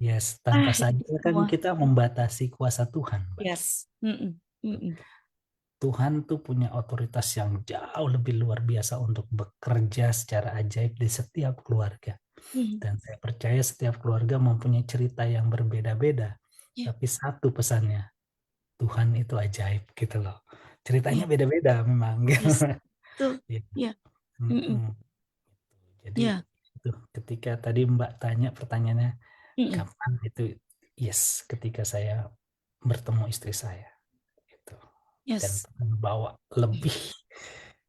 yes, tanpa Itu sadar kan semua. kita membatasi kuasa Tuhan, Mbak. Yes. Mhm. Mhm. Tuhan tuh punya otoritas yang jauh lebih luar biasa untuk bekerja secara ajaib di setiap keluarga. Mhm. Dan saya percaya setiap keluarga mempunyai cerita yang berbeda-beda. Ya. Tapi satu pesannya, Tuhan itu ajaib gitu loh. Ceritanya Ya. beda-beda memang. Yes. Betul. Ya. Ya. Mhm. Mm-mm. Jadi Ya. itu ketika tadi Mbak tanya pertanyaannya Mhm. kapan itu, yes, ketika saya bertemu istri saya itu, dan Yes. bawa lebih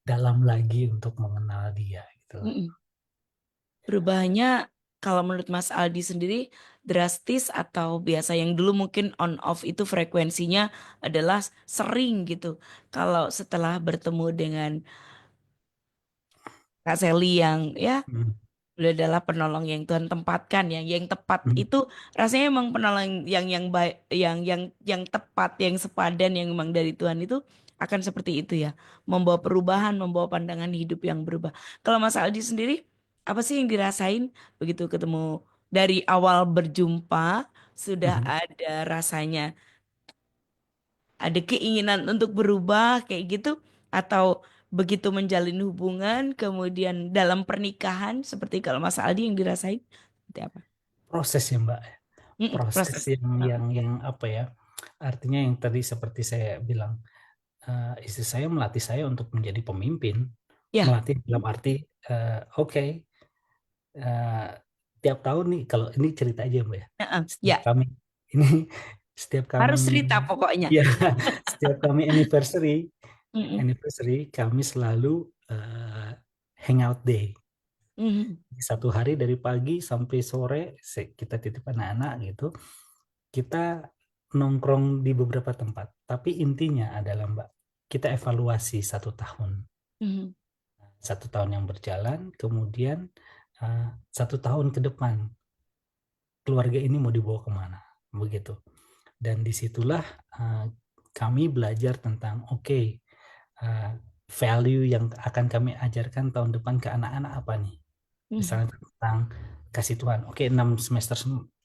dalam lagi untuk mengenal dia gitu loh. Mhm. Perubahannya kalau menurut Mas Aldi sendiri drastis atau biasa yang dulu mungkin on off itu frekuensinya adalah sering gitu. Kalau setelah bertemu dengan Kak Sally yang ya Hmm. udah adalah penolong yang Tuhan tempatkan ya, yang tepat Hmm. itu rasanya emang penolong yang baik, yang tepat, yang sepadan, yang memang dari Tuhan itu akan seperti itu ya, membawa perubahan, membawa pandangan hidup yang berubah. Kalau Mas Aldi sendiri, apa sih yang dirasain begitu ketemu dari awal berjumpa sudah Hmm. ada rasanya, ada keinginan untuk berubah kayak gitu, atau begitu menjalin hubungan, kemudian dalam pernikahan, seperti kalau Mas Aldi yang dirasain, seperti apa? Proses ya Mbak, Mm-mm, proses proses. yang apa ya? Artinya yang tadi seperti saya bilang, istri saya melatih saya untuk menjadi pemimpin, Ya, melatih dalam arti oke, eh, tiap tahun nih kalau ini cerita aja Mbak ya, setiap ya, kami ini setiap kami harus cerita pokoknya. ya setiap kami anniversary Mm-mm, anniversary kami selalu eh, hangout day. mm-mm, Satu hari dari pagi sampai sore kita titip anak-anak gitu, kita nongkrong di beberapa tempat. Tapi intinya adalah Mbak, kita evaluasi 1 tahun. mm-mm, 1 tahun yang berjalan, kemudian 1 tahun ke depan keluarga ini mau dibawa kemana, begitu. Dan disitulah uh, kami belajar tentang oke, uh, value yang akan kami ajarkan tahun depan ke anak-anak apa nih. mm-mm, Misalnya tentang kasih Tuhan. Oke, 6 semester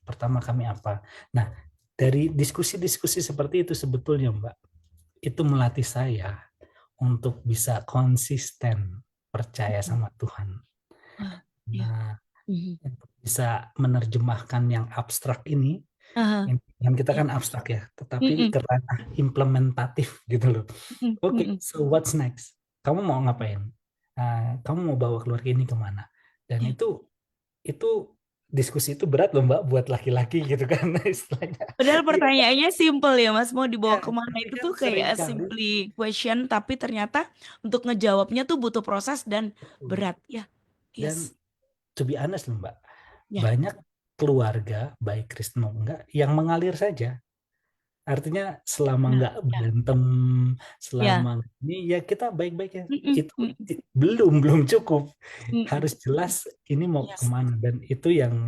pertama kami apa. Nah, dari diskusi-diskusi seperti itu sebetulnya Mbak, itu melatih saya untuk bisa konsisten percaya mm-mm. sama Tuhan. Ah, ya. Nah, Mhm. untuk bisa menerjemahkan yang abstrak ini, Aha, yang kita ya. kan abstrak ya, tetapi Mm-mm, ke ranah implementatif gitu loh. mm-mm, Oke, mm-mm. so what's next? Kamu mau ngapain? Kamu mau bawa keluarga ini kemana? Dan Ya. itu diskusi itu berat loh Mbak buat laki-laki gitu kan istilahnya. Padahal Iya, pertanyaannya simple ya Mas, mau dibawa ya, kemana tapi itu kan tuh kayak sering kali simply question, tapi ternyata untuk ngejawabnya tuh butuh proses dan betul. berat. Ya, yes. Dan to be honest loh Mbak, Ya, banyak keluarga baik Kristen maupun enggak yang mengalir saja. Artinya selama nah, nggak ya, berantem, selama ya. ini ya kita baik-baik ya. Mm-mm, Itu mm-mm, belum cukup. mm-mm, Harus jelas ini mau yes. kemana dan itu yang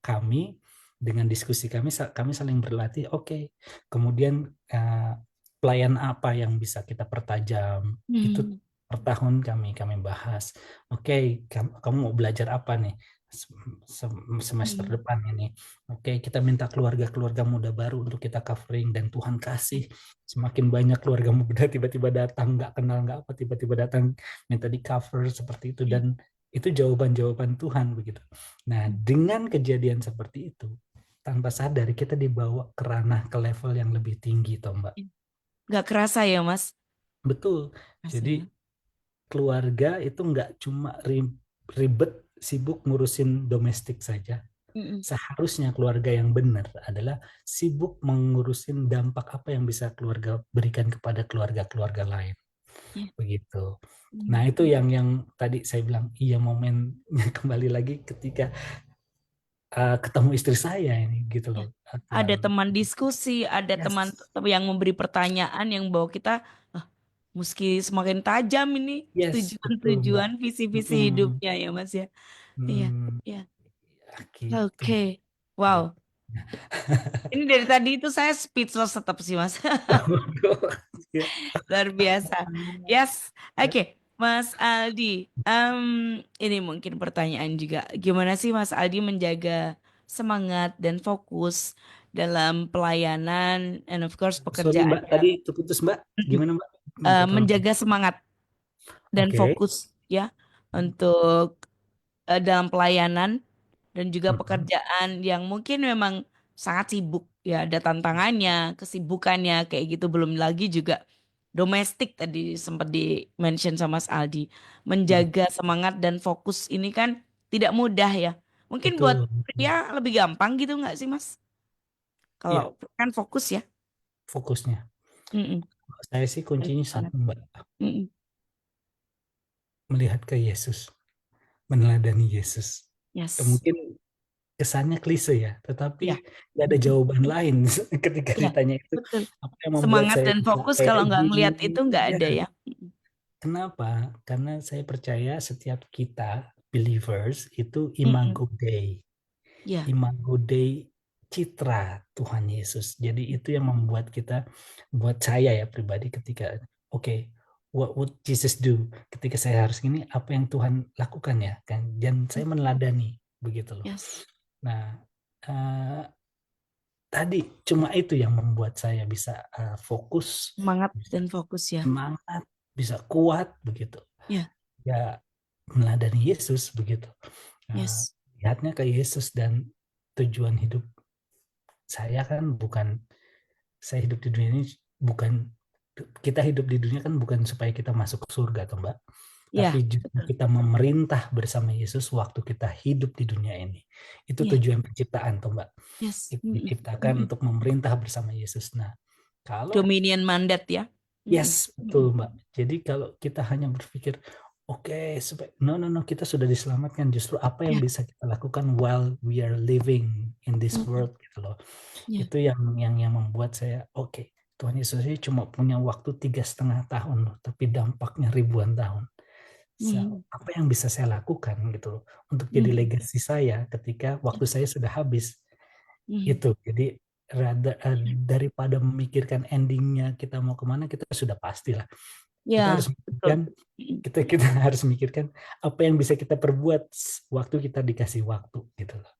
kami dengan diskusi kami saling berlatih. Oke, kemudian eh, pelayan apa yang bisa kita pertajam itu Hmm, per tahun kami bahas. Oke, kamu mau belajar apa nih semester hmm, depan ini? Oke, kita minta keluarga-keluarga muda baru untuk kita covering dan Tuhan kasih semakin banyak keluarga muda tiba-tiba datang nggak kenal nggak apa tiba-tiba datang minta di cover seperti itu ya. dan itu jawaban-jawaban Tuhan begitu. Nah, dengan kejadian seperti itu tanpa sadar kita dibawa ke ranah ke level yang lebih tinggi toh Mbak. Nggak kerasa ya Mas? Betul. Jadi Rasanya. keluarga itu nggak cuma ribet sibuk ngurusin domestik saja. Mm-mm. Seharusnya keluarga yang benar adalah sibuk mengurusin dampak apa yang bisa keluarga berikan kepada keluarga-keluarga lain. Ya. Begitu. Nah, Hmm. itu yang tadi saya bilang iya momennya kembali lagi ketika ketemu istri saya ini gitu Ya. loh. Ada Tuhan. teman diskusi, ada teman Yes. yang memberi pertanyaan yang bawa kita, ah, meski semakin tajam ini Yes, betul, Mbak. tujuan-tujuan, visi-visi Mm-mm. hidupnya ya Mas ya. Iya, Hmm, iya. ya, gitu. Oke. Wow. Ini dari tadi itu saya speechless tetap sih Mas. Ya. Luar biasa. Yes. Oke, Mas Aldi. Ini mungkin pertanyaan juga. Gimana sih Mas Aldi menjaga semangat dan fokus dalam pelayanan and of course Sorry Mbak, pekerjaannya. tadi terputus Mbak. Gimana Mbak? Minta tolong. Menjaga semangat dan Oke. fokus ya untuk dalam pelayanan dan juga Mm-mm. pekerjaan yang mungkin memang sangat sibuk ya, ada tantangannya, kesibukannya kayak gitu, belum lagi juga domestik tadi sempat di mention sama Mas Aldi. Mm. Menjaga semangat dan fokus ini kan tidak mudah ya. Mungkin buat Betul. pria lebih gampang gitu nggak sih Mas? Kalau Iya, kan fokus ya. fokusnya. Mm-mm. Saya sih kuncinya Banget. satu Mbak, Mm-mm. melihat ke Yesus. meneladani Yesus. Yes. Mungkin kesannya klise ya, tetapi Ya. nggak ada Mm-mm. jawaban lain ketika Ya, ditanya itu betul. apa yang membuat Semangat saya dan bisa fokus kayak kalau nggak gini. ngelihat itu nggak Ya, ada ya. Mm-mm. kenapa? Karena saya percaya setiap kita believers itu Mm-mm. imago Dei, Ya. imago Dei citra Tuhan Yesus. Jadi itu yang membuat kita, buat saya ya pribadi ketika, oke, what would Jesus do? Ketika saya harus gini, apa yang Tuhan lakukan ya? Kan? Dan saya meneladani begitu loh. Yes. Nah, eh, tadi cuma itu yang membuat saya bisa fokus, Semangat bisa dan fokus ya. semangat, bisa kuat begitu. Ya. Ya, meneladani Yesus begitu. Eh, Yes. Lihatnya ke Yesus dan tujuan hidup saya kan bukan, saya hidup di dunia ini bukan, kita hidup di dunia kan bukan supaya kita masuk ke surga toh Mbak, tapi Ya. justru Betul. kita memerintah bersama Yesus waktu kita hidup di dunia ini. Itu Ya. tujuan penciptaan toh Mbak. Yes. Kita Mm-mm. diciptakan Mm-mm. untuk memerintah bersama Yesus. Nah, kalau Dominion mandat ya. yes, Mm-mm. betul Mm-mm. Mbak. Jadi kalau kita hanya berpikir, oke, supaya no no no kita sudah diselamatkan, justru apa yang Ya. bisa kita lakukan while we are living in this Mm-mm. world gitu loh. Ya. Itu yang membuat saya, oke, Tuhan Yesus ini cuma punya waktu 3,5 tahun loh, tapi dampaknya ribuan tahun. Mm-mm. Apa yang bisa saya lakukan gitu loh untuk jadi Mm-mm. legasi saya ketika Ya. waktu saya sudah habis. Mm-mm. Itu jadi daripada memikirkan endingnya kita mau kemana, kita sudah pastilah kita harus Ya. Betul. mikirkan, Mm-mm. kita harus mikirkan apa yang bisa kita perbuat waktu kita dikasih waktu gitu loh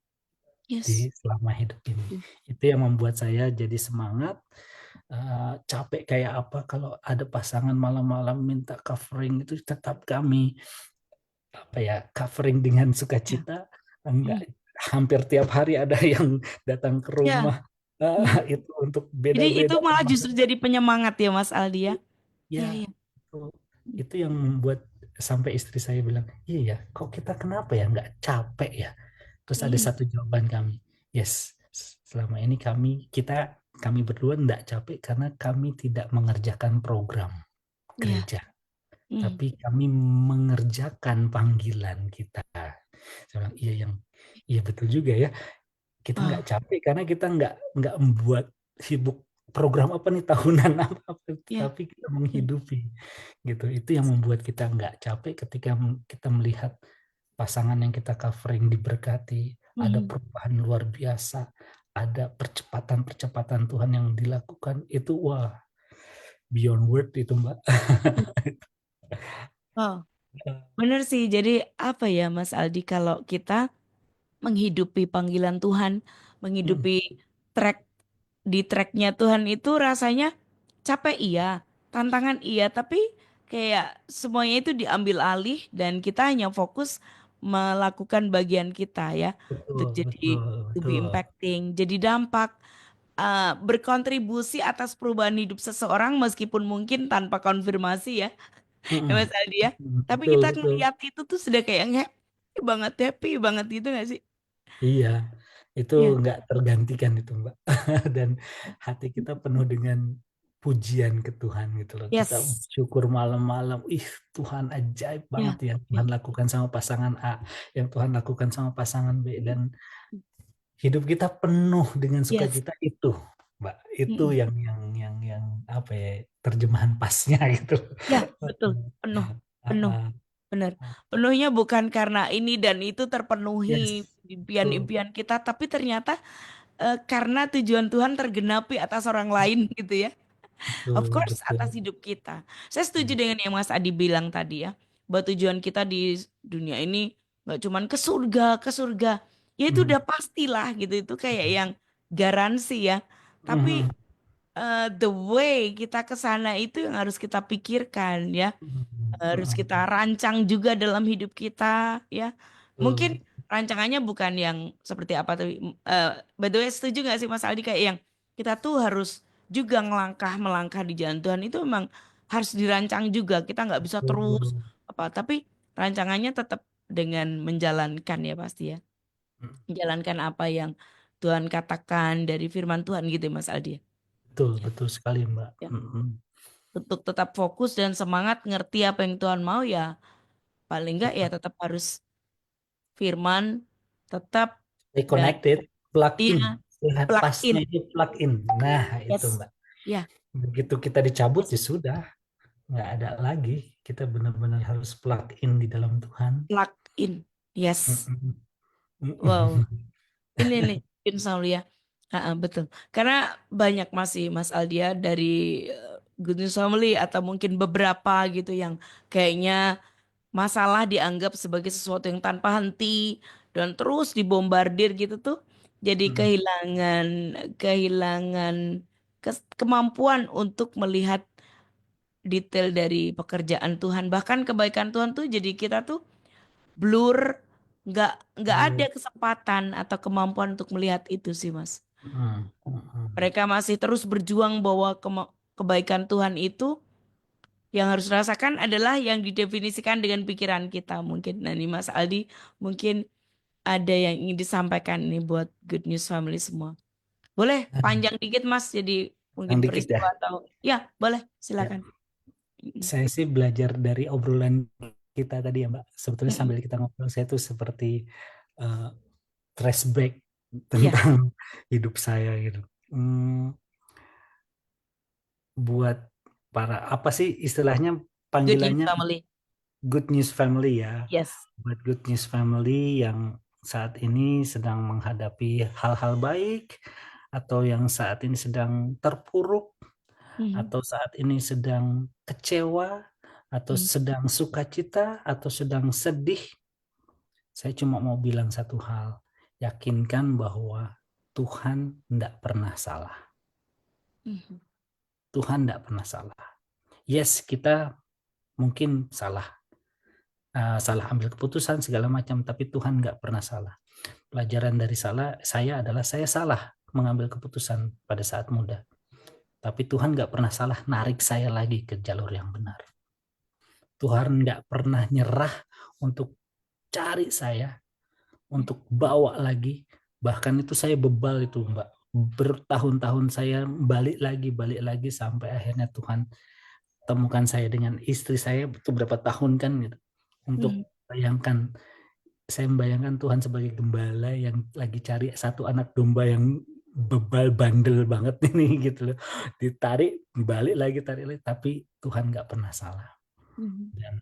di Yes. selama hidup ini. Itu yang membuat saya jadi semangat. Capek kayak apa kalau ada pasangan malam-malam minta covering, itu tetap kami apa ya, covering dengan Ya. sukacita. Enggak, Mm. hampir tiap hari ada yang datang ke Ya. rumah. Mm. Itu untuk Jadi itu beda-beda malah justru masalah. jadi penyemangat ya Mas Aldi ya. Ya, Ya, ya. itu, itu yang membuat sampai istri saya bilang, iya ya, kok kita kenapa ya nggak capek ya? Terus ada Mm. satu jawaban kami, yes, selama ini kami berdua nggak capek karena kami tidak mengerjakan program Ya. gereja, Mm. tapi kami mengerjakan panggilan kita. Saya bilang, iya betul juga ya. Kita nggak Ah, capek karena kita nggak membuat sibuk program apa nih tahunan apa, ya. tapi kita Mm. menghidupi gitu. Itu yang membuat kita nggak capek ketika kita melihat pasangan yang kita covering diberkati, ada Mm. perubahan luar biasa, ada percepatan-percepatan Tuhan yang dilakukan, itu wah, beyond word itu Mbak. Oh, bener sih. Jadi apa ya Mas Aldi kalau kita menghidupi panggilan Tuhan, Hmm, menghidupi track di tracknya Tuhan itu rasanya capek iya, tantangan iya, tapi kayak semuanya itu diambil alih dan kita hanya fokus melakukan bagian kita ya betul, untuk jadi betul, to be betul. impacting, jadi dampak berkontribusi atas perubahan hidup seseorang meskipun mungkin tanpa konfirmasi ya, ya Mm-mm. Mas Aldi ya. Tapi Betul, kita betul. ngeliat itu tuh sudah kayak happy banget gitu gak sih? Iya, itu Iya. nggak tergantikan itu Mbak. Dan hati kita penuh dengan pujian ke Tuhan gitu loh. Kita Yes. bersyukur malam-malam, ih Tuhan ajaib banget Ya. yang Ya. Tuhan lakukan sama pasangan A, yang Tuhan lakukan sama pasangan B, dan hidup kita penuh dengan Yes. sukacita itu, Mbak. Itu Mm-mm. yang apa ya, terjemahan pasnya gitu. Ya, betul. Penuh. Ah, Penuh. ah, Benar. ah. Penuhnya bukan karena ini dan itu terpenuhi Yes, betul, impian-impian kita, tapi ternyata karena tujuan Tuhan tergenapi atas orang lain gitu ya. Of betul, course betul. atas hidup kita. Saya setuju Hmm, dengan yang Mas Adi bilang tadi ya, bahwa tujuan kita di dunia ini nggak cuman ke surga. Ya itu hmm, udah pastilah gitu. Itu kayak yang garansi ya. Tapi hmm, the way kita ke sana itu yang harus kita pikirkan ya, hmm, harus kita hmm. rancang juga dalam hidup kita ya. Mungkin Betul, rancangannya bukan yang seperti apa tapi eh by the way setuju nggak sih Mas Aldi kayak yang kita tuh harus juga ngelangkah melangkah di jalan Tuhan itu memang harus dirancang juga. Kita nggak bisa terus betul. apa tapi rancangannya tetap dengan menjalankan ya pasti ya. Menjalankan apa yang Tuhan katakan dari firman Tuhan gitu ya, Mas Aldi. Betul, Ya. betul sekali, Mbak. Ya. Mm-mm. Untuk tetap fokus dan semangat ngerti apa yang Tuhan mau ya paling enggak ya tetap harus firman, tetap Stay dan connected, plug in. iya Lihat plug in. pasnya itu plug in. Nah, itu Yes. Mbak. Ya, Begitu kita dicabut yes. ya sudah, nggak ada lagi. Kita benar-benar harus plug in di dalam Tuhan. Plug in. Yes. Mm-mm. Wow. Mm-mm. Ini nih, insya Allah ya. Betul. Karena banyak masih Mas Aldia dari Good News Family atau mungkin beberapa gitu yang kayaknya masalah dianggap sebagai sesuatu yang tanpa henti dan terus dibombardir gitu tuh. Jadi Mm-mm. kehilangan kehilangan kemampuan untuk melihat detail dari pekerjaan Tuhan. Bahkan kebaikan Tuhan tuh jadi kita tuh blur, nggak nggak ada kesempatan atau kemampuan untuk melihat itu sih Mas. Mm-mm. Mm-mm. Mereka masih terus berjuang bahwa kebaikan Tuhan itu yang harus rasakan adalah yang didefinisikan dengan pikiran kita mungkin. Nah ini Mas Aldi mungkin ada yang ingin disampaikan ini buat Good News Family semua. Boleh panjang dikit Mas, jadi Yang mungkin dikit ya. peristiwa atau ya boleh Ya. silakan. Mm-mm. Saya sih belajar dari obrolan kita tadi ya Mbak. Sebetulnya Mm-mm. sambil kita ngobrol, saya tuh seperti uh, flashback Ya, tentang hidup saya gitu. Hmm, buat para apa sih istilahnya Good News panggilannya Family. Good News Family ya. Yes. Buat Good News Family yang saat ini sedang menghadapi hal-hal baik atau yang saat ini sedang terpuruk Mhm. atau saat ini sedang kecewa atau Mhm. sedang sukacita atau sedang sedih, saya cuma mau bilang satu hal, yakinkan bahwa Tuhan tidak pernah salah. Mhm. Tuhan tidak pernah salah. Yes, kita mungkin salah, salah ambil keputusan segala macam, tapi Tuhan nggak pernah salah. Pelajaran dari salah saya adalah saya salah mengambil keputusan pada saat muda, tapi Tuhan nggak pernah salah narik saya lagi ke jalur yang benar. Tuhan nggak pernah nyerah untuk cari saya, untuk bawa lagi. Bahkan itu saya bebal itu Mbak. Bertahun-tahun saya balik lagi sampai akhirnya Tuhan temukan saya dengan istri saya itu berapa tahun kan gitu. Untuk Mhm. bayangkan, saya membayangkan Tuhan sebagai gembala yang lagi cari satu anak domba yang bebal bandel banget ini gitu loh. Ditarik, balik lagi, tarik lagi. Tapi Tuhan nggak pernah salah. Mhm. Dan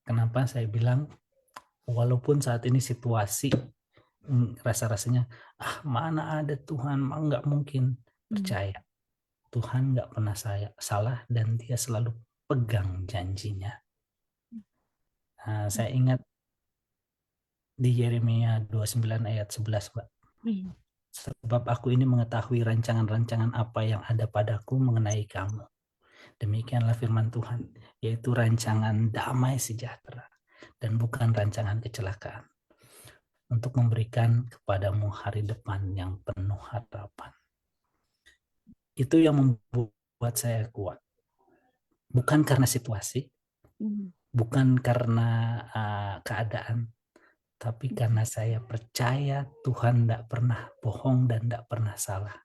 kenapa saya bilang walaupun saat ini situasi rasa-rasanya mana ada Tuhan, nggak mungkin, Mhm. percaya Tuhan nggak pernah saya salah dan dia selalu pegang janjinya. Saya ingat di Yeremia 29 ayat 11 Mbak. Mhm. Sebab aku ini mengetahui rancangan-rancangan apa yang ada padaku mengenai kamu. Demikianlah firman Tuhan, yaitu rancangan damai sejahtera dan bukan rancangan kecelakaan, untuk memberikan kepadamu hari depan yang penuh harapan. Itu yang membuat saya kuat. Bukan karena situasi, Mhm. bukan karena keadaan, tapi karena saya percaya Tuhan tidak pernah bohong dan tidak pernah salah.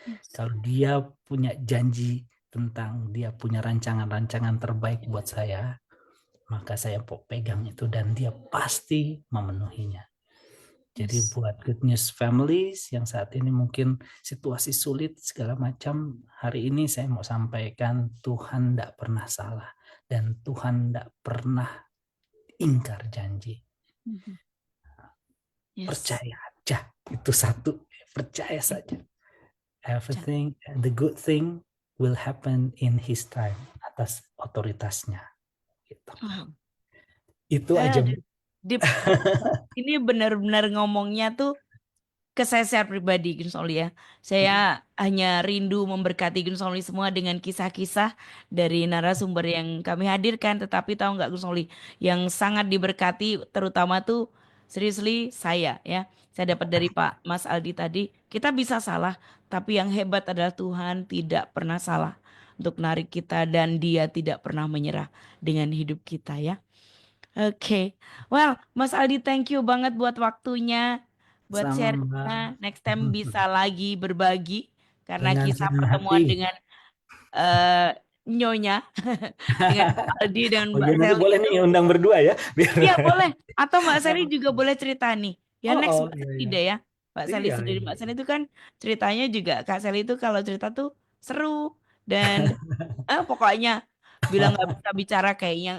Yes. Kalau dia punya janji tentang dia punya rancangan-rancangan terbaik buat saya, maka saya pegang itu dan dia pasti memenuhinya. Jadi Yes. buat Good News Families yang saat ini mungkin situasi sulit segala macam, hari ini saya mau sampaikan Tuhan tidak pernah salah dan Tuhan tidak pernah ingkar janji. Mhm. Yes. Percaya aja, itu satu, percaya saja. Everything, the good thing will happen in His time, atas otoritasnya. Gitu. Wow. Itu Eh, aja. Deep. Ini benar-benar ngomongnya tuh ke saya secara pribadi Gun Soli ya. Saya hanya rindu memberkati Gun Soli semua dengan kisah-kisah dari narasumber yang kami hadirkan. Tetapi tahu nggak Gun Soli, yang sangat diberkati terutama tuh seriously saya ya. Saya dapat dari Pak Mas Aldi tadi, kita bisa salah, tapi yang hebat adalah Tuhan tidak pernah salah untuk narik kita dan Dia tidak pernah menyerah dengan hidup kita ya. Oke, well, Mas Aldi, thank you banget buat waktunya, buat Sama Mbak. sharingnya. Next time bisa lagi berbagi karena Dengan kisah senang pertemuan hati. dengan eh, Nyonya dengan Aldi dan Oh Mbak iya, nanti Sally boleh itu. nih undang berdua ya, biar. Iya boleh. Atau Mbak Sally juga boleh cerita nih. Ya Oh, next oh, Mbak iya, Sally iya. deh ya. Mbak Sally Iya, sendiri. iya, Mbak Sally iya. itu kan ceritanya juga. Kak Sally itu kalau cerita tuh seru. Dan pokoknya bilang nggak bisa bicara kayaknya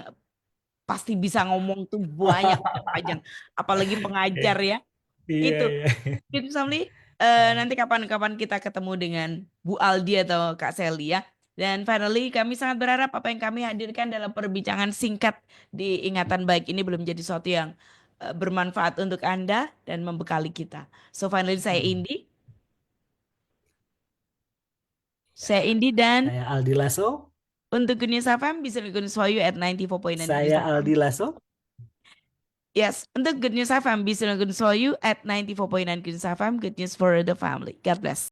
pasti bisa ngomong tuh banyak panjang. Apalagi pengajar ya. Iya, Itu. iya. Gitu Samli. Nanti kapan-kapan kita ketemu dengan Bu Aldi atau Kak Sally ya. Dan finally kami sangat berharap apa yang kami hadirkan dalam perbincangan singkat di ingatan baik ini belum jadi sesuatu yang bermanfaat untuk Anda dan membekali kita. So finally saya Hmm. Indi, Ya. saya Indi dan Saya Aldi Lasso. untuk Good News FM bisa Good News for you at 94.9 Good News Saya FM. Aldi Lasso. Yes, untuk Good News FM bisa Good News for you at 94.9 Good News FM. Good News for the family. God bless.